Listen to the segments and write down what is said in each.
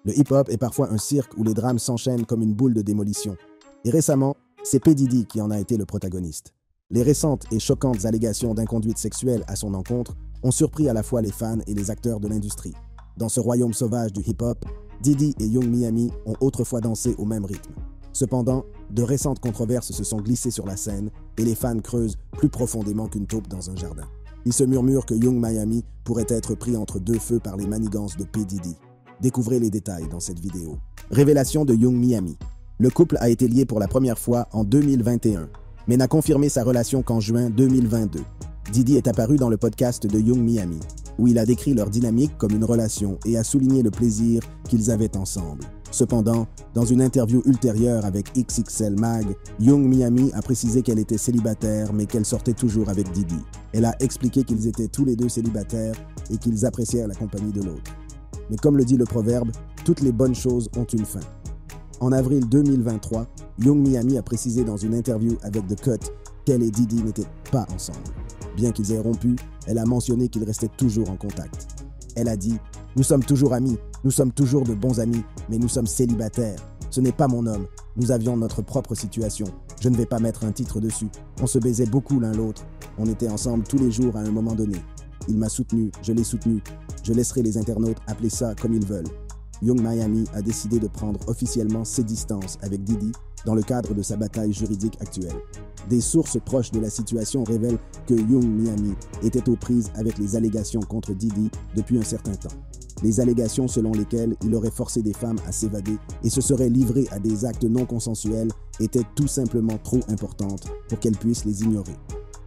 Le hip-hop est parfois un cirque où les drames s'enchaînent comme une boule de démolition. Et récemment, c'est P. Diddy qui en a été le protagoniste. Les récentes et choquantes allégations d'inconduite sexuelle à son encontre ont surpris à la fois les fans et les acteurs de l'industrie. Dans ce royaume sauvage du hip-hop, Diddy et Young Miami ont autrefois dansé au même rythme. Cependant, de récentes controverses se sont glissées sur la scène et les fans creusent plus profondément qu'une taupe dans un jardin. Il se murmure que Young Miami pourrait être pris entre deux feux par les manigances de P. Diddy. Découvrez les détails dans cette vidéo. Révélation de Young Miami. Le couple a été lié pour la première fois en 2021, mais n'a confirmé sa relation qu'en juin 2022. Diddy est apparu dans le podcast de Young Miami, où il a décrit leur dynamique comme une relation et a souligné le plaisir qu'ils avaient ensemble. Cependant, dans une interview ultérieure avec XXL Mag, Young Miami a précisé qu'elle était célibataire mais qu'elle sortait toujours avec Diddy. Elle a expliqué qu'ils étaient tous les deux célibataires et qu'ils appréciaient la compagnie de l'autre. Mais comme le dit le proverbe, toutes les bonnes choses ont une fin. En avril 2023, Young Miami a précisé dans une interview avec The Cut qu'elle et Diddy n'étaient pas ensemble. Bien qu'ils aient rompu, elle a mentionné qu'ils restaient toujours en contact. Elle a dit « Nous sommes toujours amis, nous sommes toujours de bons amis, mais nous sommes célibataires. Ce n'est pas mon homme, nous avions notre propre situation. Je ne vais pas mettre un titre dessus. On se baisait beaucoup l'un l'autre. On était ensemble tous les jours à un moment donné. Il m'a soutenu, je l'ai soutenu. Je laisserai les internautes appeler ça comme ils veulent. » Young Miami a décidé de prendre officiellement ses distances avec Diddy dans le cadre de sa bataille juridique actuelle. Des sources proches de la situation révèlent que Young Miami était aux prises avec les allégations contre Diddy depuis un certain temps. Les allégations selon lesquelles il aurait forcé des femmes à s'évader et se serait livré à des actes non consensuels étaient tout simplement trop importantes pour qu'elle puisse les ignorer.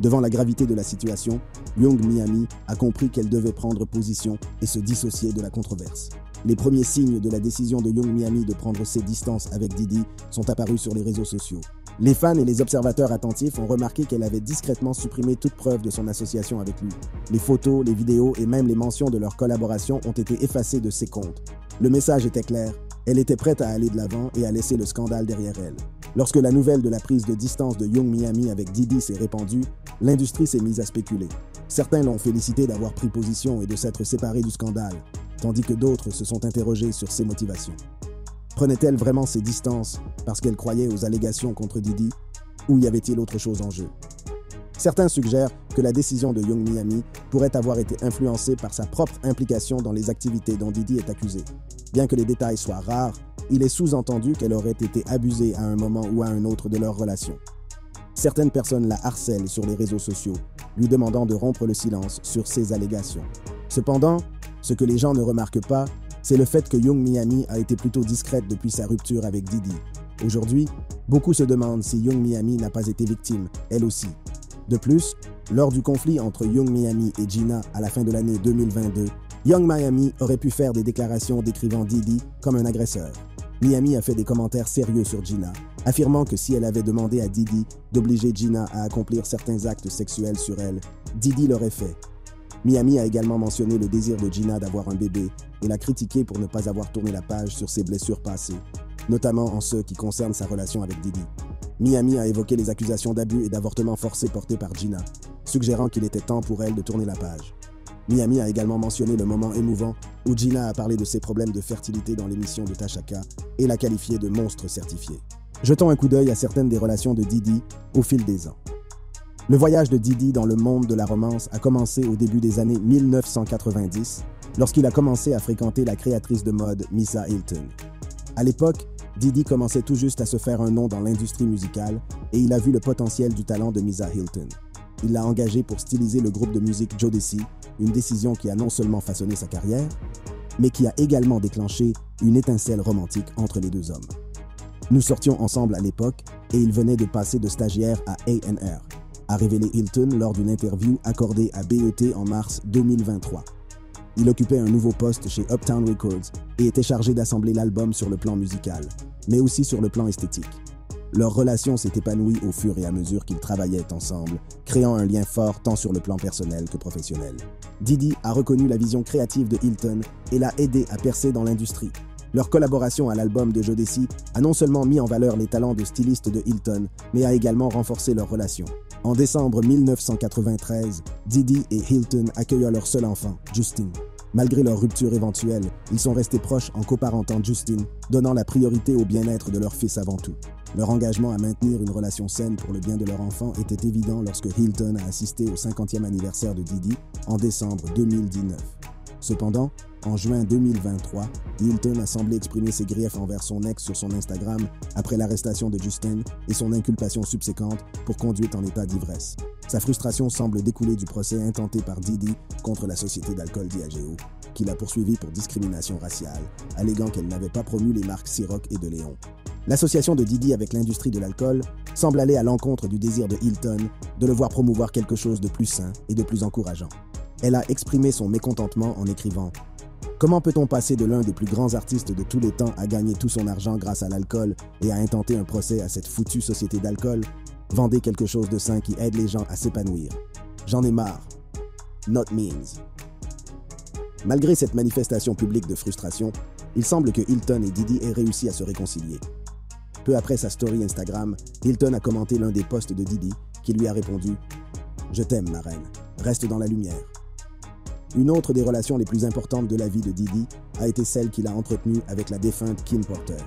Devant la gravité de la situation, Young Miami a compris qu'elle devait prendre position et se dissocier de la controverse. Les premiers signes de la décision de Young Miami de prendre ses distances avec Diddy sont apparus sur les réseaux sociaux. Les fans et les observateurs attentifs ont remarqué qu'elle avait discrètement supprimé toute preuve de son association avec lui. Les photos, les vidéos et même les mentions de leur collaboration ont été effacées de ses comptes. Le message était clair, elle était prête à aller de l'avant et à laisser le scandale derrière elle. Lorsque la nouvelle de la prise de distance de Young Miami avec Diddy s'est répandue, l'industrie s'est mise à spéculer. Certains l'ont félicité d'avoir pris position et de s'être séparé du scandale, tandis que d'autres se sont interrogés sur ses motivations. Prenait-elle vraiment ses distances parce qu'elle croyait aux allégations contre Diddy ou y avait-il autre chose en jeu? Certains suggèrent que la décision de Young Miami pourrait avoir été influencée par sa propre implication dans les activités dont Diddy est accusé. Bien que les détails soient rares, il est sous-entendu qu'elle aurait été abusée à un moment ou à un autre de leur relation. Certaines personnes la harcèlent sur les réseaux sociaux, lui demandant de rompre le silence sur ces allégations. Cependant, ce que les gens ne remarquent pas, c'est le fait que Young Miami a été plutôt discrète depuis sa rupture avec Diddy. Aujourd'hui, beaucoup se demandent si Young Miami n'a pas été victime, elle aussi. De plus, lors du conflit entre Young Miami et Gina à la fin de l'année 2022, Young Miami aurait pu faire des déclarations décrivant Diddy comme un agresseur. Miami a fait des commentaires sérieux sur Gina, affirmant que si elle avait demandé à Diddy d'obliger Gina à accomplir certains actes sexuels sur elle, Diddy l'aurait fait. Miami a également mentionné le désir de Gina d'avoir un bébé et l'a critiqué pour ne pas avoir tourné la page sur ses blessures passées, notamment en ce qui concerne sa relation avec Diddy. Miami a évoqué les accusations d'abus et d'avortement forcé portées par Gina, suggérant qu'il était temps pour elle de tourner la page. Miami a également mentionné le moment émouvant où Gina a parlé de ses problèmes de fertilité dans l'émission de Tasha K et l'a qualifiée de monstre certifié. Jetons un coup d'œil à certaines des relations de Diddy au fil des ans. Le voyage de Diddy dans le monde de la romance a commencé au début des années 1990, lorsqu'il a commencé à fréquenter la créatrice de mode Misa Hylton. À l'époque, Diddy commençait tout juste à se faire un nom dans l'industrie musicale et il a vu le potentiel du talent de Misa Hylton. Il l'a engagée pour styliser le groupe de musique Jodeci, une décision qui a non seulement façonné sa carrière, mais qui a également déclenché une étincelle romantique entre les deux hommes. Nous sortions ensemble à l'époque et il venait de passer de stagiaire à A&R, a révélé Hylton lors d'une interview accordée à BET en mars 2023. Il occupait un nouveau poste chez Uptown Records et était chargé d'assembler l'album sur le plan musical, mais aussi sur le plan esthétique. Leur relation s'est épanouie au fur et à mesure qu'ils travaillaient ensemble, créant un lien fort tant sur le plan personnel que professionnel. Diddy a reconnu la vision créative de Hylton et l'a aidé à percer dans l'industrie. Leur collaboration à l'album de Jodeci a non seulement mis en valeur les talents de styliste de Hylton, mais a également renforcé leur relation. En décembre 1993, Diddy et Hylton accueillent leur seul enfant, Justin. Malgré leur rupture éventuelle, ils sont restés proches en coparentant Justin, donnant la priorité au bien-être de leur fils avant tout. Leur engagement à maintenir une relation saine pour le bien de leur enfant était évident lorsque Hilton a assisté au 50e anniversaire de Diddy en décembre 2019. Cependant, en juin 2023, Hilton a semblé exprimer ses griefs envers son ex sur son Instagram après l'arrestation de Justin et son inculpation subséquente pour conduite en état d'ivresse. Sa frustration semble découler du procès intenté par Diddy contre la société d'alcool Diageo, qui l'a poursuivi pour discrimination raciale, alléguant qu'elle n'avavait pas promu les marques Ciroc et de Léon. L'association de Diddy avec l'industrie de l'alcool semble aller à l'encontre du désir de Hilton de le voir promouvoir quelque chose de plus sain et de plus encourageant. Elle a exprimé son mécontentement en écrivant « Comment peut-on passer de l'un des plus grands artistes de tous les temps à gagner tout son argent grâce à l'alcool et à intenter un procès à cette foutue société d'alcool? Vendez quelque chose de sain qui aide les gens à s'épanouir. J'en ai marre. Not means. » Malgré cette manifestation publique de frustration, il semble que Hilton et Diddy aient réussi à se réconcilier. Peu après sa story Instagram, Hilton a commenté l'un des posts de Diddy qui lui a répondu « Je t'aime, ma reine. Reste dans la lumière. » Une autre des relations les plus importantes de la vie de Diddy a été celle qu'il a entretenue avec la défunte Kim Porter.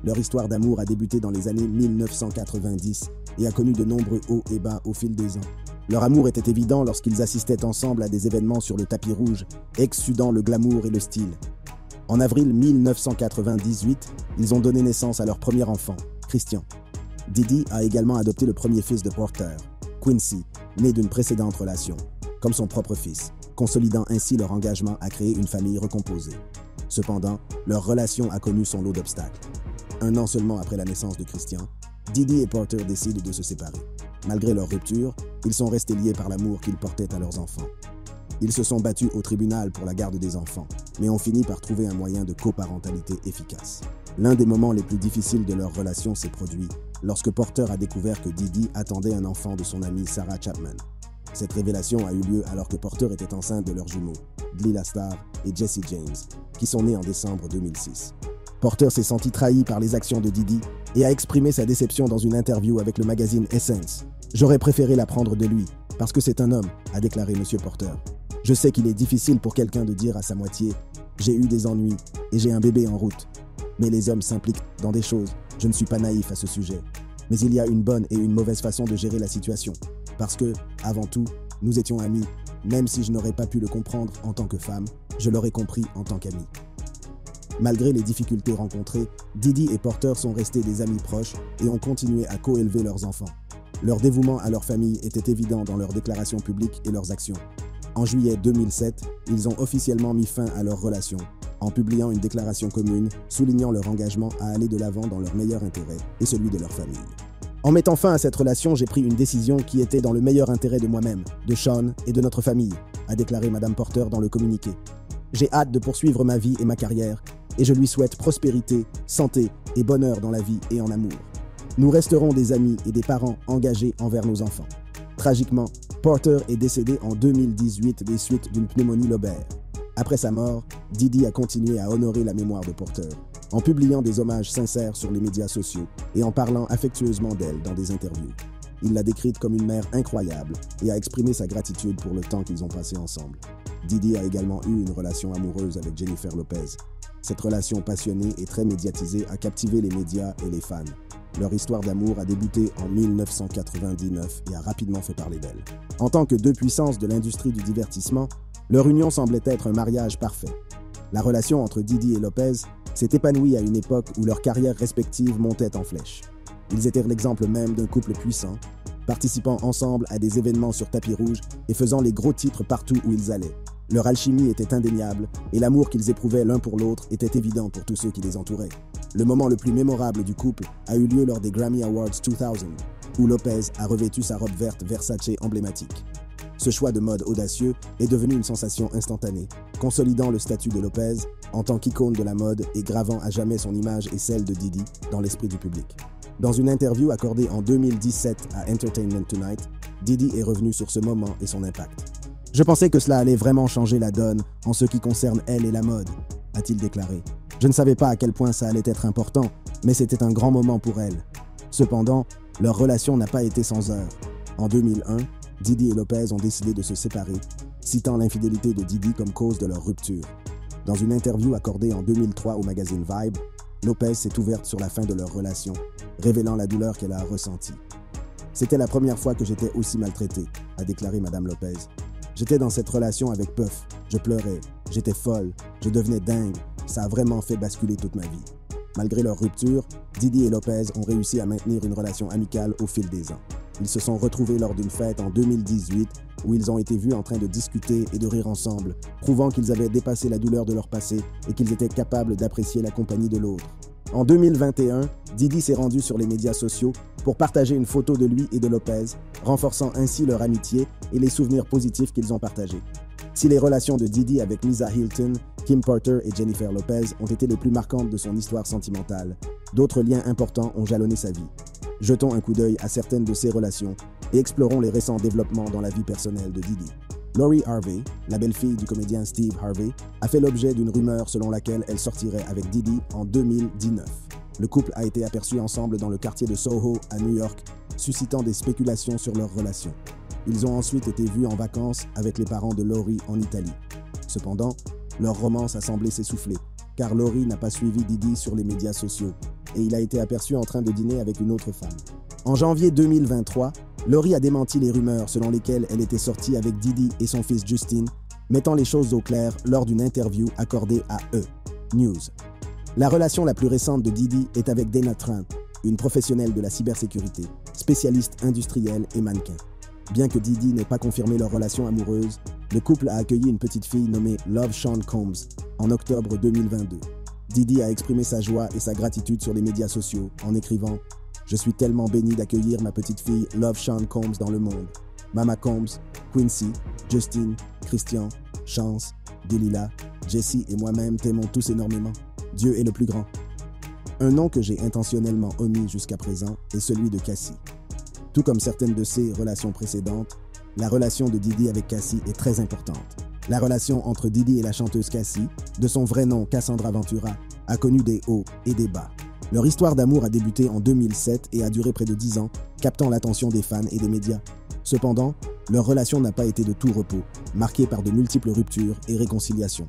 Leur histoire d'amour a débuté dans les années 1990 et a connu de nombreux hauts et bas au fil des ans. Leur amour était évident lorsqu'ils assistaient ensemble à des événements sur le tapis rouge, exsudant le glamour et le style. En avril 1998, ils ont donné naissance à leur premier enfant, Christian. Diddy a également adopté le premier fils de Porter, Quincy, né d'une précédente relation, comme son propre fils, consolidant ainsi leur engagement à créer une famille recomposée. Cependant, leur relation a connu son lot d'obstacles. Un an seulement après la naissance de Christian, Diddy et Porter décident de se séparer. Malgré leur rupture, ils sont restés liés par l'amour qu'ils portaient à leurs enfants. Ils se sont battus au tribunal pour la garde des enfants, mais ont fini par trouver un moyen de coparentalité efficace. L'un des moments les plus difficiles de leur relation s'est produit lorsque Porter a découvert que Diddy attendait un enfant de son amie Sarah Chapman. Cette révélation a eu lieu alors que Porter était enceinte de leurs jumeaux, Dlila Star et Jesse James, qui sont nés en décembre 2006. Porter s'est senti trahi par les actions de Diddy et a exprimé sa déception dans une interview avec le magazine Essence. « J'aurais préféré l'apprendre de lui, parce que c'est un homme », a déclaré M. Porter. « Je sais qu'il est difficile pour quelqu'un de dire à sa moitié « J'ai eu des ennuis et j'ai un bébé en route ». Mais les hommes s'impliquent dans des choses, je ne suis pas naïf à ce sujet. Mais il y a une bonne et une mauvaise façon de gérer la situation. Parce que, avant tout, nous étions amis. Même si je n'aurais pas pu le comprendre en tant que femme, je l'aurais compris en tant qu'ami. Malgré les difficultés rencontrées, Diddy et Porter sont restés des amis proches et ont continué à co-élever leurs enfants. Leur dévouement à leur famille était évident dans leurs déclarations publiques et leurs actions. En juillet 2007, ils ont officiellement mis fin à leur relation, en publiant une déclaration commune soulignant leur engagement à aller de l'avant dans leur meilleur intérêt et celui de leur famille. En mettant fin à cette relation, j'ai pris une décision qui était dans le meilleur intérêt de moi-même, de Sean et de notre famille, a déclaré Mme Porter dans le communiqué. J'ai hâte de poursuivre ma vie et ma carrière, et je lui souhaite prospérité, santé et bonheur dans la vie et en amour. Nous resterons des amis et des parents engagés envers nos enfants. Tragiquement, Porter est décédé en 2018 des suites d'une pneumonie lobaire. Après sa mort, Diddy a continué à honorer la mémoire de Porter, en publiant des hommages sincères sur les médias sociaux et en parlant affectueusement d'elle dans des interviews. Il l'a décrite comme une mère incroyable et a exprimé sa gratitude pour le temps qu'ils ont passé ensemble. Diddy a également eu une relation amoureuse avec Jennifer Lopez. Cette relation passionnée et très médiatisée a captivé les médias et les fans. Leur histoire d'amour a débuté en 1999 et a rapidement fait parler d'elle. En tant que deux puissances de l'industrie du divertissement, leur union semblait être un mariage parfait. La relation entre Diddy et Lopez s'est épanouie à une époque où leurs carrières respectives montaient en flèche. Ils étaient l'exemple même d'un couple puissant, participant ensemble à des événements sur tapis rouge et faisant les gros titres partout où ils allaient. Leur alchimie était indéniable et l'amour qu'ils éprouvaient l'un pour l'autre était évident pour tous ceux qui les entouraient. Le moment le plus mémorable du couple a eu lieu lors des Grammy Awards 2000, où Lopez a revêtu sa robe verte Versace emblématique. Ce choix de mode audacieux est devenu une sensation instantanée, consolidant le statut de Lopez en tant qu'icône de la mode et gravant à jamais son image et celle de Diddy dans l'esprit du public. Dans une interview accordée en 2017 à Entertainment Tonight, Diddy est revenu sur ce moment et son impact. « Je pensais que cela allait vraiment changer la donne en ce qui concerne elle et la mode », a-t-il déclaré. « Je ne savais pas à quel point ça allait être important, mais c'était un grand moment pour elle. » Cependant, leur relation n'a pas été sans heurts. En 2001, Diddy et Lopez ont décidé de se séparer citant l'infidélité de Diddy comme cause de leur rupture. Dans une interview accordée en 2003 au magazine Vibe, Lopez s'est ouverte sur la fin de leur relation, révélant la douleur qu'elle a ressentie. « C'était la première fois que j'étais aussi maltraitée », a déclaré Madame Lopez. « J'étais dans cette relation avec Puff, je pleurais, j'étais folle, je devenais dingue, ça a vraiment fait basculer toute ma vie. » Malgré leur rupture, Diddy et Lopez ont réussi à maintenir une relation amicale au fil des ans. Ils se sont retrouvés lors d'une fête en 2018 où ils ont été vus en train de discuter et de rire ensemble, prouvant qu'ils avaient dépassé la douleur de leur passé et qu'ils étaient capables d'apprécier la compagnie de l'autre. En 2021, Diddy s'est rendu sur les médias sociaux pour partager une photo de lui et de Lopez, renforçant ainsi leur amitié et les souvenirs positifs qu'ils ont partagés. Si les relations de Diddy avec Lisa Hilton, Kim Porter et Jennifer Lopez ont été les plus marquantes de son histoire sentimentale, d'autres liens importants ont jalonné sa vie. Jetons un coup d'œil à certaines de ces relations et explorons les récents développements dans la vie personnelle de Diddy. Lori Harvey, la belle-fille du comédien Steve Harvey, a fait l'objet d'une rumeur selon laquelle elle sortirait avec Diddy en 2019. Le couple a été aperçu ensemble dans le quartier de Soho à New York, suscitant des spéculations sur leur relation. Ils ont ensuite été vus en vacances avec les parents de Lori en Italie. Cependant, leur romance a semblé s'essouffler, car Lori n'a pas suivi Diddy sur les médias sociaux et il a été aperçu en train de dîner avec une autre femme. En janvier 2023, Lori a démenti les rumeurs selon lesquelles elle était sortie avec Diddy et son fils Justin, mettant les choses au clair lors d'une interview accordée à News. La relation la plus récente de Diddy est avec Dana Trent, une professionnelle de la cybersécurité, spécialiste industrielle et mannequin. Bien que Diddy n'ait pas confirmé leur relation amoureuse, le couple a accueilli une petite fille nommée Love Sean Combs en octobre 2022. Diddy a exprimé sa joie et sa gratitude sur les médias sociaux en écrivant « Je suis tellement béni d'accueillir ma petite fille Love Sean Combs dans le monde. Mama Combs, Quincy, Justin, Christian, Chance, Delilah, Jessie et moi-même t'aimons tous énormément. Dieu est le plus grand. » Un nom que j'ai intentionnellement omis jusqu'à présent est celui de Cassie. Tout comme certaines de ses relations précédentes, la relation de Diddy avec Cassie est très importante. La relation entre Diddy et la chanteuse Cassie, de son vrai nom Cassandra Ventura, a connu des hauts et des bas. Leur histoire d'amour a débuté en 2007 et a duré près de 10 ans, captant l'attention des fans et des médias. Cependant, leur relation n'a pas été de tout repos, marquée par de multiples ruptures et réconciliations.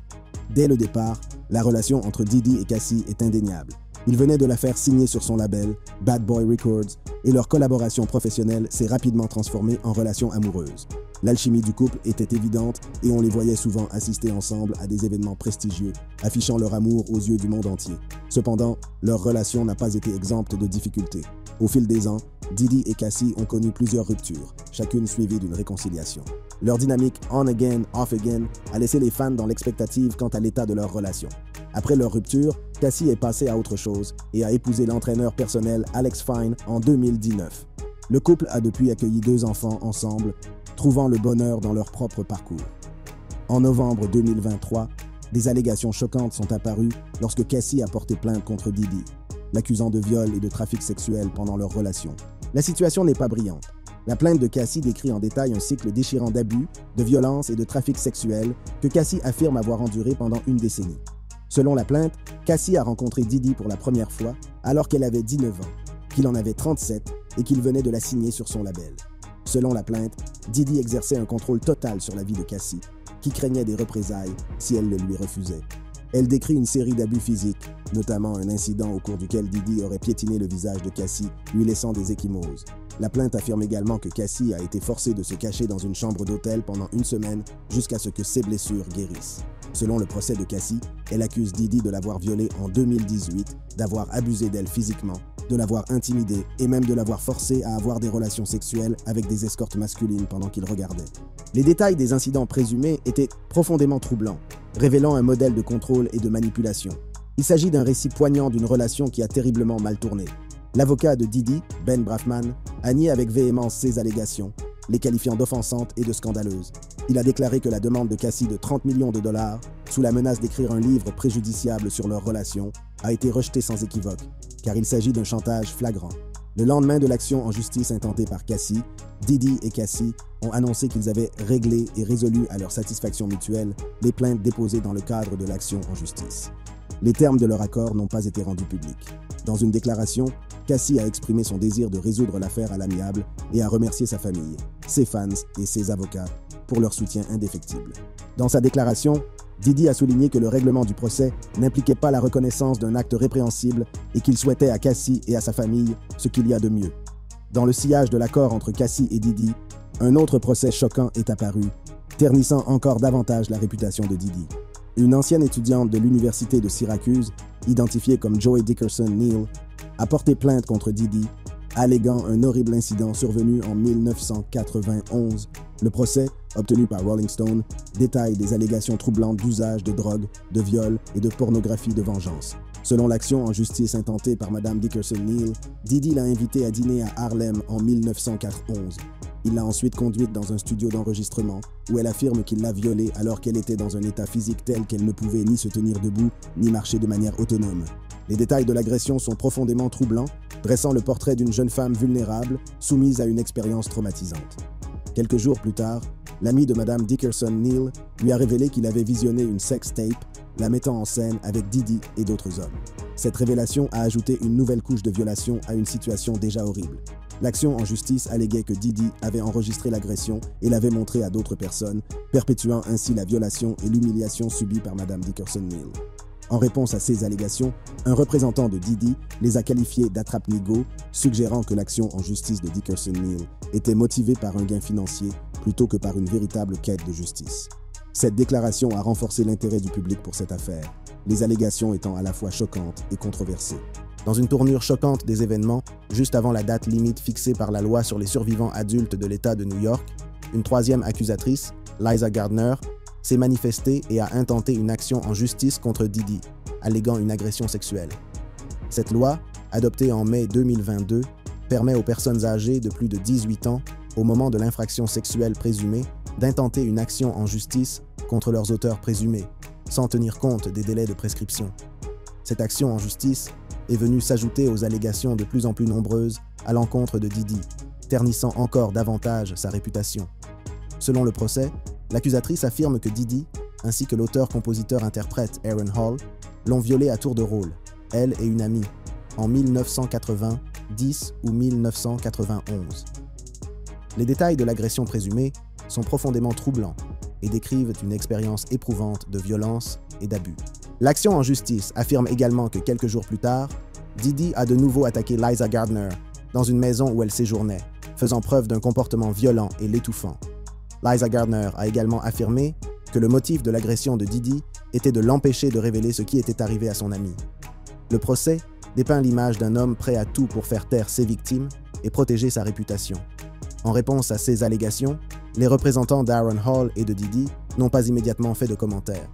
Dès le départ, la relation entre Diddy et Cassie est indéniable. Il venait de la faire signer sur son label, Bad Boy Records, et leur collaboration professionnelle s'est rapidement transformée en relation amoureuse. L'alchimie du couple était évidente et on les voyait souvent assister ensemble à des événements prestigieux, affichant leur amour aux yeux du monde entier. Cependant, leur relation n'a pas été exempte de difficultés. Au fil des ans, Diddy et Cassie ont connu plusieurs ruptures, chacune suivie d'une réconciliation. Leur dynamique on again, off again a laissé les fans dans l'expectative quant à l'état de leur relation. Après leur rupture, Cassie est passée à autre chose et a épousé l'entraîneur personnel Alex Fine en 2019. Le couple a depuis accueilli 2 enfants ensemble, trouvant le bonheur dans leur propre parcours. En novembre 2023, des allégations choquantes sont apparues lorsque Cassie a porté plainte contre Diddy, l'accusant de viol et de trafic sexuel pendant leur relation. La situation n'est pas brillante. La plainte de Cassie décrit en détail un cycle déchirant d'abus, de violence et de trafic sexuel que Cassie affirme avoir enduré pendant une décennie. Selon la plainte, Cassie a rencontré Diddy pour la première fois alors qu'elle avait 19 ans, qu'il en avait 37 et qu'il venait de la signer sur son label. Selon la plainte, Diddy exerçait un contrôle total sur la vie de Cassie, qui craignait des représailles si elle le lui refusait. Elle décrit une série d'abus physiques, notamment un incident au cours duquel Diddy aurait piétiné le visage de Cassie, lui laissant des ecchymoses. La plainte affirme également que Cassie a été forcée de se cacher dans une chambre d'hôtel pendant 1 semaine jusqu'à ce que ses blessures guérissent. Selon le procès de Cassie, elle accuse Diddy de l'avoir violée en 2018, d'avoir abusé d'elle physiquement, de l'avoir intimidée et même de l'avoir forcée à avoir des relations sexuelles avec des escortes masculines pendant qu'il regardait. Les détails des incidents présumés étaient profondément troublants, révélant un modèle de contrôle et de manipulation. Il s'agit d'un récit poignant d'une relation qui a terriblement mal tourné. L'avocat de Diddy, Ben Brafman, a nié avec véhémence ces allégations, les qualifiant d'offensantes et de scandaleuses. Il a déclaré que la demande de Cassie de 30 millions de dollars, sous la menace d'écrire un livre préjudiciable sur leur relation, a été rejetée sans équivoque, car il s'agit d'un chantage flagrant. Le lendemain de l'action en justice intentée par Cassie, Diddy et Cassie ont annoncé qu'ils avaient réglé et résolu à leur satisfaction mutuelle les plaintes déposées dans le cadre de l'action en justice. Les termes de leur accord n'ont pas été rendus publics. Dans une déclaration, Cassie a exprimé son désir de résoudre l'affaire à l'amiable et a remercié sa famille, ses fans et ses avocats pour leur soutien indéfectible. Dans sa déclaration, Diddy a souligné que le règlement du procès n'impliquait pas la reconnaissance d'un acte répréhensible et qu'il souhaitait à Cassie et à sa famille ce qu'il y a de mieux. Dans le sillage de l'accord entre Cassie et Diddy, un autre procès choquant est apparu, ternissant encore davantage la réputation de Diddy. Une ancienne étudiante de l'université de Syracuse, identifiée comme Joey Dickerson Neal, a porté plainte contre Diddy, alléguant un horrible incident survenu en 1991. Le procès, obtenu par Rolling Stone, détaille des allégations troublantes d'usage de drogue, de viol et de pornographie de vengeance. Selon l'action en justice intentée par Mme Dickerson Neal, Diddy l'a invitée à dîner à Harlem en 1991. Il l'a ensuite conduite dans un studio d'enregistrement où elle affirme qu'il l'a violée alors qu'elle était dans un état physique tel qu'elle ne pouvait ni se tenir debout ni marcher de manière autonome. Les détails de l'agression sont profondément troublants, dressant le portrait d'une jeune femme vulnérable soumise à une expérience traumatisante. Quelques jours plus tard, l'ami de Mme Dickerson Neal lui a révélé qu'il avait visionné une sex tape la mettant en scène avec Diddy et d'autres hommes. Cette révélation a ajouté une nouvelle couche de violation à une situation déjà horrible. L'action en justice alléguait que Diddy avait enregistré l'agression et l'avait montrée à d'autres personnes, perpétuant ainsi la violation et l'humiliation subies par Mme Dickerson Neal. En réponse à ces allégations, un représentant de Diddy les a qualifiés d'attrape-nigo, suggérant que l'action en justice de Dickerson Neal était motivée par un gain financier plutôt que par une véritable quête de justice. Cette déclaration a renforcé l'intérêt du public pour cette affaire, les allégations étant à la fois choquantes et controversées. Dans une tournure choquante des événements, juste avant la date limite fixée par la loi sur les survivants adultes de l'État de New York, une troisième accusatrice, Liza Gardner, s'est manifestée et a intenté une action en justice contre Diddy, alléguant une agression sexuelle. Cette loi, adoptée en mai 2022, permet aux personnes âgées de plus de 18 ans, au moment de l'infraction sexuelle présumée, d'intenter une action en justice contre leurs auteurs présumés, sans tenir compte des délais de prescription. Cette action en justice est venue s'ajouter aux allégations de plus en plus nombreuses à l'encontre de Diddy, ternissant encore davantage sa réputation. Selon le procès, l'accusatrice affirme que Diddy, ainsi que l'auteur-compositeur-interprète Aaron Hall, l'ont violée à tour de rôle, elle et une amie, en 1980, 10 ou 1991. Les détails de l'agression présumée sont profondément troublants et décrivent une expérience éprouvante de violence et d'abus. L'action en justice affirme également que quelques jours plus tard, Diddy a de nouveau attaqué Liza Gardner dans une maison où elle séjournait, faisant preuve d'un comportement violent et l'étouffant. Liza Gardner a également affirmé que le motif de l'agression de Diddy était de l'empêcher de révéler ce qui était arrivé à son ami. Le procès dépeint l'image d'un homme prêt à tout pour faire taire ses victimes et protéger sa réputation. En réponse à ces allégations, les représentants d'Aaron Hall et de Diddy n'ont pas immédiatement fait de commentaires.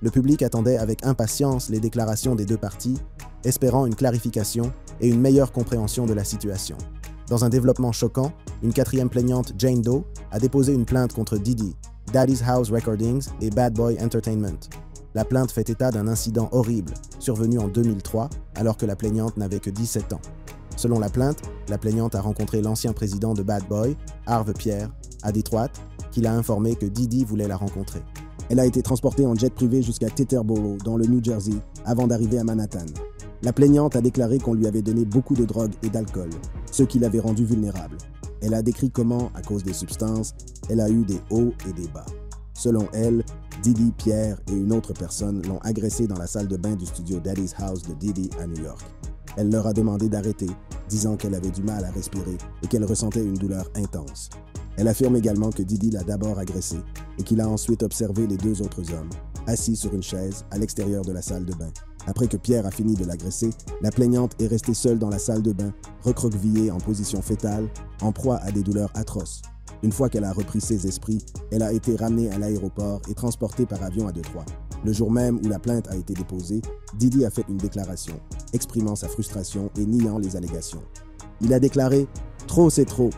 Le public attendait avec impatience les déclarations des deux parties, espérant une clarification et une meilleure compréhension de la situation. Dans un développement choquant, une quatrième plaignante, Jane Doe, a déposé une plainte contre Diddy, Daddy's House Recordings et Bad Boy Entertainment. La plainte fait état d'un incident horrible, survenu en 2003, alors que la plaignante n'avait que 17 ans. Selon la plainte, la plaignante a rencontré l'ancien président de Bad Boy, Harve Pierre, à Détroit, qui l'a informé que Diddy voulait la rencontrer. Elle a été transportée en jet privé jusqu'à Teterboro, dans le New Jersey, avant d'arriver à Manhattan. La plaignante a déclaré qu'on lui avait donné beaucoup de drogue et d'alcool, ce qui l'avait rendue vulnérable. Elle a décrit comment, à cause des substances, elle a eu des hauts et des bas. Selon elle, Diddy, Pierre et une autre personne l'ont agressée dans la salle de bain du studio Daddy's House de Diddy à New York. Elle leur a demandé d'arrêter, disant qu'elle avait du mal à respirer et qu'elle ressentait une douleur intense. Elle affirme également que Diddy l'a d'abord agressée et qu'il a ensuite observé les deux autres hommes, assis sur une chaise à l'extérieur de la salle de bain. Après que Pierre a fini de l'agresser, la plaignante est restée seule dans la salle de bain, recroquevillée en position fétale, en proie à des douleurs atroces. Une fois qu'elle a repris ses esprits, elle a été ramenée à l'aéroport et transportée par avion à Détroit. Le jour même où la plainte a été déposée, Diddy a fait une déclaration, exprimant sa frustration et niant les allégations. Il a déclaré « Trop, c'est trop.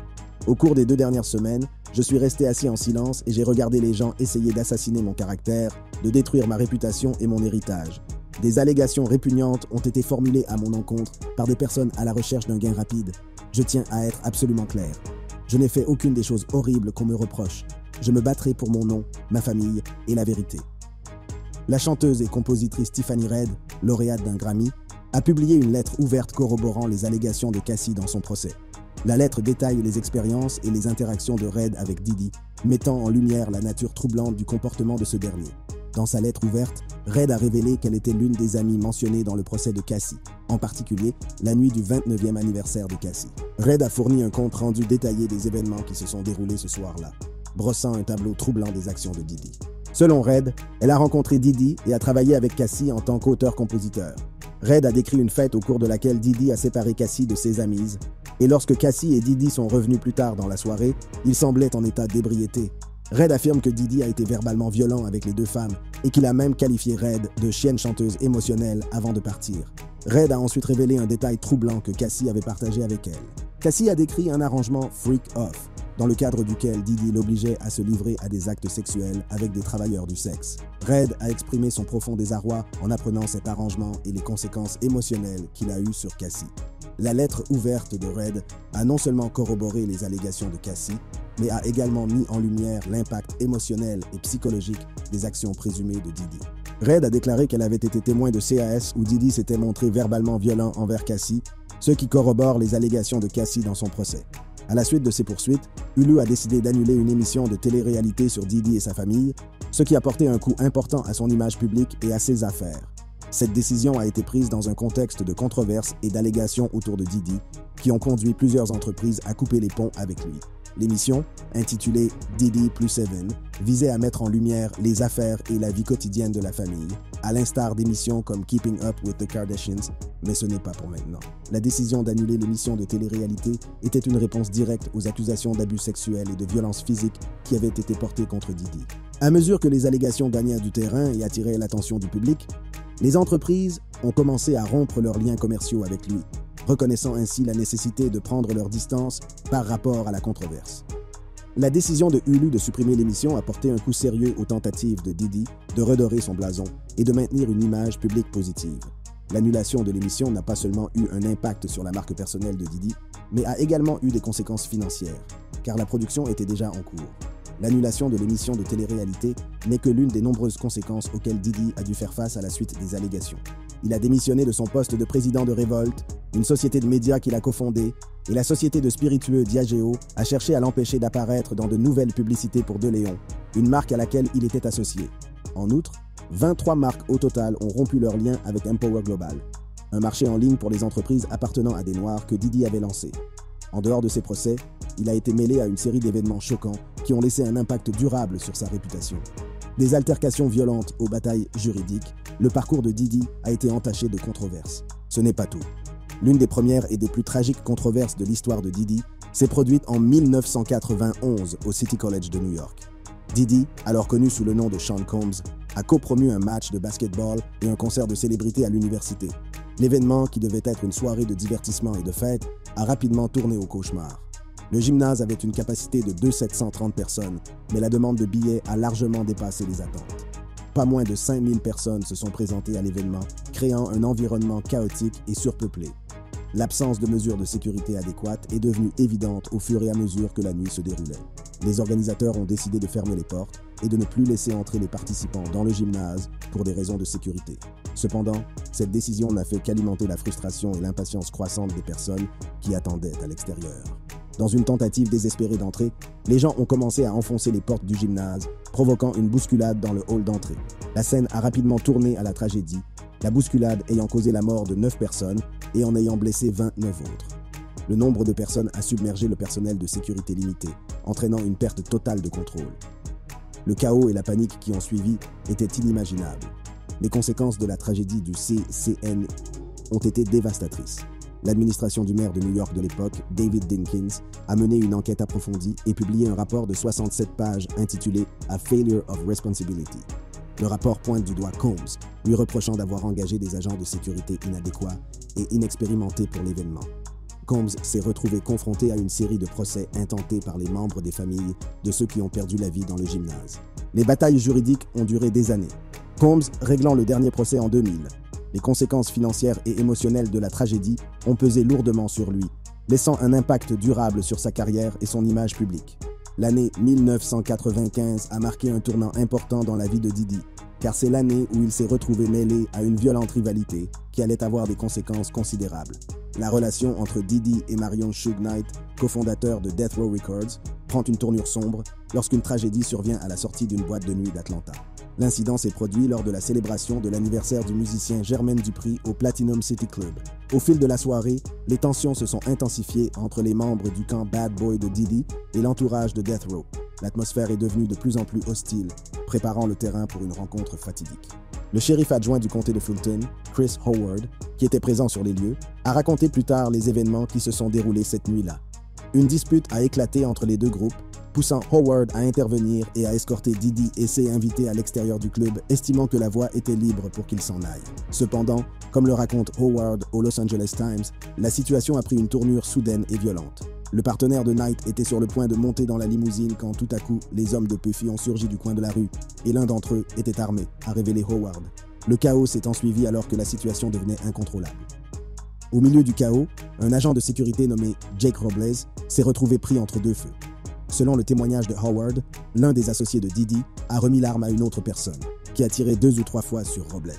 Au cours des 2 dernières semaines, je suis resté assis en silence et j'ai regardé les gens essayer d'assassiner mon caractère, de détruire ma réputation et mon héritage. Des allégations répugnantes ont été formulées à mon encontre par des personnes à la recherche d'un gain rapide. Je tiens à être absolument clair. Je n'ai fait aucune des choses horribles qu'on me reproche. Je me battrai pour mon nom, ma famille et la vérité. » La chanteuse et compositrice Tiffany Red, lauréate d'un Grammy, a publié une lettre ouverte corroborant les allégations de Cassie dans son procès. La lettre détaille les expériences et les interactions de Red avec Diddy, mettant en lumière la nature troublante du comportement de ce dernier. Dans sa lettre ouverte, Red a révélé qu'elle était l'une des amies mentionnées dans le procès de Cassie, en particulier la nuit du 29e anniversaire de Cassie. Red a fourni un compte-rendu détaillé des événements qui se sont déroulés ce soir-là, brossant un tableau troublant des actions de Didi. Selon Red, elle a rencontré Didi et a travaillé avec Cassie en tant qu'auteur-compositeur. Red a décrit une fête au cours de laquelle Didi a séparé Cassie de ses amies, et lorsque Cassie et Didi sont revenus plus tard dans la soirée, ils semblaient en état d'ébriété. Red affirme que Didi a été verbalement violent avec les deux femmes et qu'il a même qualifié Red de chienne chanteuse émotionnelle avant de partir. Red a ensuite révélé un détail troublant que Cassie avait partagé avec elle. Cassie a décrit un arrangement freak off, dans le cadre duquel Didi l'obligeait à se livrer à des actes sexuels avec des travailleurs du sexe. Red a exprimé son profond désarroi en apprenant cet arrangement et les conséquences émotionnelles qu'il a eues sur Cassie. La lettre ouverte de Red a non seulement corroboré les allégations de Cassie, mais a également mis en lumière l'impact émotionnel et psychologique des actions présumées de Didi. Red a déclaré qu'elle avait été témoin de CAS où Didi s'était montré verbalement violent envers Cassie, ce qui corrobore les allégations de Cassie dans son procès. À la suite de ces poursuites, Hulu a décidé d'annuler une émission de télé-réalité sur Didi et sa famille, ce qui a porté un coup important à son image publique et à ses affaires. Cette décision a été prise dans un contexte de controverses et d'allégations autour de Didi, qui ont conduit plusieurs entreprises à couper les ponts avec lui. L'émission, intitulée Didi + 7, visait à mettre en lumière les affaires et la vie quotidienne de la famille, à l'instar d'émissions comme Keeping Up with the Kardashians, mais ce n'est pas pour maintenant. La décision d'annuler l'émission de télé-réalité était une réponse directe aux accusations d'abus sexuels et de violences physiques qui avaient été portées contre Didi. À mesure que les allégations gagnaient du terrain et attiraient l'attention du public, les entreprises ont commencé à rompre leurs liens commerciaux avec lui, reconnaissant ainsi la nécessité de prendre leur distance par rapport à la controverse. La décision de Hulu de supprimer l'émission a porté un coup sérieux aux tentatives de Didi de redorer son blason et de maintenir une image publique positive. L'annulation de l'émission n'a pas seulement eu un impact sur la marque personnelle de Didi, mais a également eu des conséquences financières, car la production était déjà en cours. L'annulation de l'émission de télé-réalité n'est que l'une des nombreuses conséquences auxquelles Didi a dû faire face à la suite des allégations. Il a démissionné de son poste de président de Revolt, une société de médias qu'il a cofondée, et la société de spiritueux Diageo a cherché à l'empêcher d'apparaître dans de nouvelles publicités pour De Leon, une marque à laquelle il était associé. En outre, 23 marques au total ont rompu leurs liens avec Empower Global, un marché en ligne pour les entreprises appartenant à des Noirs que Didi avait lancé. En dehors de ses procès, il a été mêlé à une série d'événements choquants qui ont laissé un impact durable sur sa réputation. Des altercations violentes aux batailles juridiques, le parcours de Didi a été entaché de controverses. Ce n'est pas tout. L'une des premières et des plus tragiques controverses de l'histoire de Didi s'est produite en 1991 au City College de New York. Didi, alors connu sous le nom de Sean Combs, a copromu un match de basketball et un concert de célébrités à l'université. L'événement, qui devait être une soirée de divertissement et de fête, a rapidement tourné au cauchemar. Le gymnase avait une capacité de 2730 personnes, mais la demande de billets a largement dépassé les attentes. Pas moins de 5000 personnes se sont présentées à l'événement, créant un environnement chaotique et surpeuplé. L'absence de mesures de sécurité adéquates est devenue évidente au fur et à mesure que la nuit se déroulait. Les organisateurs ont décidé de fermer les portes et de ne plus laisser entrer les participants dans le gymnase pour des raisons de sécurité. Cependant, cette décision n'a fait qu'alimenter la frustration et l'impatience croissante des personnes qui attendaient à l'extérieur. Dans une tentative désespérée d'entrer, les gens ont commencé à enfoncer les portes du gymnase, provoquant une bousculade dans le hall d'entrée. La scène a rapidement tourné à la tragédie, la bousculade ayant causé la mort de 9 personnes et en ayant blessé 29 autres. Le nombre de personnes a submergé le personnel de sécurité limité, entraînant une perte totale de contrôle. Le chaos et la panique qui ont suivi étaient inimaginables. Les conséquences de la tragédie du CCN ont été dévastatrices. L'administration du maire de New York de l'époque, David Dinkins, a mené une enquête approfondie et publié un rapport de 67 pages intitulé « A Failure of Responsibility ». Le rapport pointe du doigt Combs, lui reprochant d'avoir engagé des agents de sécurité inadéquats et inexpérimentés pour l'événement. Combs s'est retrouvé confronté à une série de procès intentés par les membres des familles de ceux qui ont perdu la vie dans le gymnase. Les batailles juridiques ont duré des années. Combs réglant le dernier procès en 2000. Les conséquences financières et émotionnelles de la tragédie ont pesé lourdement sur lui, laissant un impact durable sur sa carrière et son image publique. L'année 1995 a marqué un tournant important dans la vie de Didi. car c'est l'année où il s'est retrouvé mêlé à une violente rivalité qui allait avoir des conséquences considérables. La relation entre Diddy et Marion Suge Knight, cofondateur de Death Row Records, prend une tournure sombre lorsqu'une tragédie survient à la sortie d'une boîte de nuit d'Atlanta. L'incident s'est produit lors de la célébration de l'anniversaire du musicien Jermaine Dupri au Platinum City Club. Au fil de la soirée, les tensions se sont intensifiées entre les membres du camp Bad Boy de Diddy et l'entourage de Death Row. L'atmosphère est devenue de plus en plus hostile, préparant le terrain pour une rencontre fatidique. Le shérif adjoint du comté de Fulton, Chris Howard, qui était présent sur les lieux, a raconté plus tard les événements qui se sont déroulés cette nuit-là. Une dispute a éclaté entre les deux groupes, poussant Howard à intervenir et à escorter Diddy et ses invités à l'extérieur du club, estimant que la voie était libre pour qu'ils s'en aillent. Cependant, comme le raconte Howard au Los Angeles Times, la situation a pris une tournure soudaine et violente. Le partenaire de Knight était sur le point de monter dans la limousine quand tout à coup, les hommes de Puffy ont surgi du coin de la rue et l'un d'entre eux était armé, a révélé Howard. Le chaos s'est ensuivi alors que la situation devenait incontrôlable. Au milieu du chaos, un agent de sécurité nommé Jake Robles s'est retrouvé pris entre deux feux. Selon le témoignage de Howard, l'un des associés de Diddy a remis l'arme à une autre personne, qui a tiré 2 ou 3 fois sur Robles.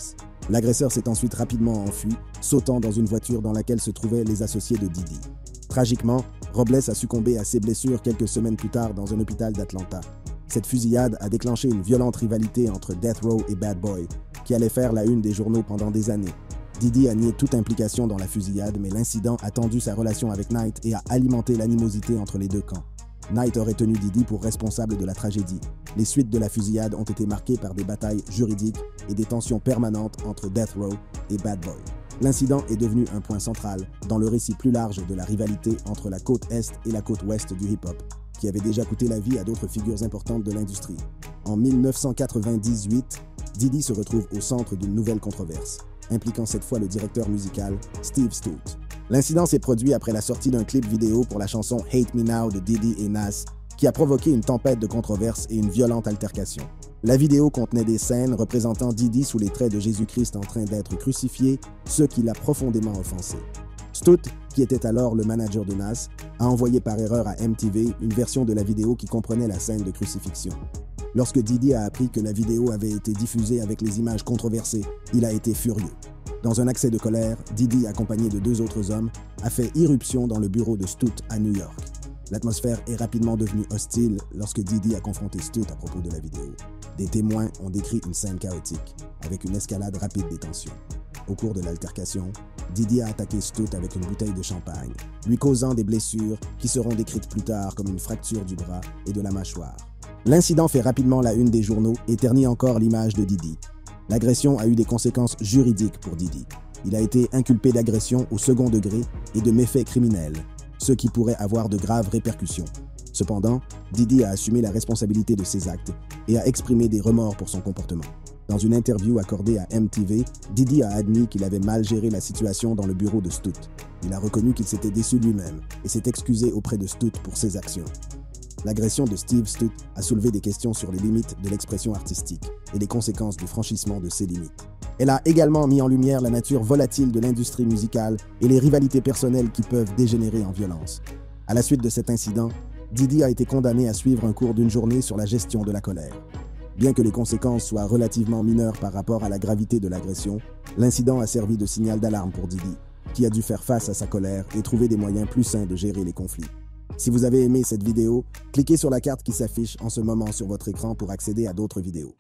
L'agresseur s'est ensuite rapidement enfui, sautant dans une voiture dans laquelle se trouvaient les associés de Diddy. Tragiquement, Robles a succombé à ses blessures quelques semaines plus tard dans un hôpital d'Atlanta. Cette fusillade a déclenché une violente rivalité entre Death Row et Bad Boy, qui allait faire la une des journaux pendant des années. Diddy a nié toute implication dans la fusillade, mais l'incident a tendu sa relation avec Knight et a alimenté l'animosité entre les deux camps. Knight aurait tenu Diddy pour responsable de la tragédie. Les suites de la fusillade ont été marquées par des batailles juridiques et des tensions permanentes entre Death Row et Bad Boy. L'incident est devenu un point central dans le récit plus large de la rivalité entre la côte Est et la côte Ouest du hip-hop, qui avait déjà coûté la vie à d'autres figures importantes de l'industrie. En 1998, Diddy se retrouve au centre d'une nouvelle controverse, impliquant cette fois le directeur musical Steve Stute. L'incident s'est produit après la sortie d'un clip vidéo pour la chanson Hate Me Now de Diddy et Nas, qui a provoqué une tempête de controverses et une violente altercation. La vidéo contenait des scènes représentant Diddy sous les traits de Jésus-Christ en train d'être crucifié, ce qui l'a profondément offensé. Stute, qui était alors le manager de Nas, a envoyé par erreur à MTV une version de la vidéo qui comprenait la scène de crucifixion. Lorsque Diddy a appris que la vidéo avait été diffusée avec les images controversées, il a été furieux. Dans un accès de colère, Diddy, accompagné de 2 autres hommes, a fait irruption dans le bureau de Stute à New York. L'atmosphère est rapidement devenue hostile lorsque Diddy a confronté Stute à propos de la vidéo. Des témoins ont décrit une scène chaotique, avec une escalade rapide des tensions. Au cours de l'altercation, Diddy a attaqué Stute avec une bouteille de champagne, lui causant des blessures qui seront décrites plus tard comme une fracture du bras et de la mâchoire. L'incident fait rapidement la une des journaux et ternit encore l'image de Diddy. L'agression a eu des conséquences juridiques pour Diddy. Il a été inculpé d'agression au second degré et de méfaits criminels, ce qui pourrait avoir de graves répercussions. Cependant, Diddy a assumé la responsabilité de ses actes et a exprimé des remords pour son comportement. Dans une interview accordée à MTV, Diddy a admis qu'il avait mal géré la situation dans le bureau de Stute. Il a reconnu qu'il s'était déçu lui-même et s'est excusé auprès de Stute pour ses actions. L'agression de Steve Stute a soulevé des questions sur les limites de l'expression artistique et les conséquences du franchissement de ces limites. Elle a également mis en lumière la nature volatile de l'industrie musicale et les rivalités personnelles qui peuvent dégénérer en violence. À la suite de cet incident, Diddy a été condamné à suivre un cours d'une journée sur la gestion de la colère. Bien que les conséquences soient relativement mineures par rapport à la gravité de l'agression, l'incident a servi de signal d'alarme pour Diddy, qui a dû faire face à sa colère et trouver des moyens plus sains de gérer les conflits. Si vous avez aimé cette vidéo, cliquez sur la carte qui s'affiche en ce moment sur votre écran pour accéder à d'autres vidéos.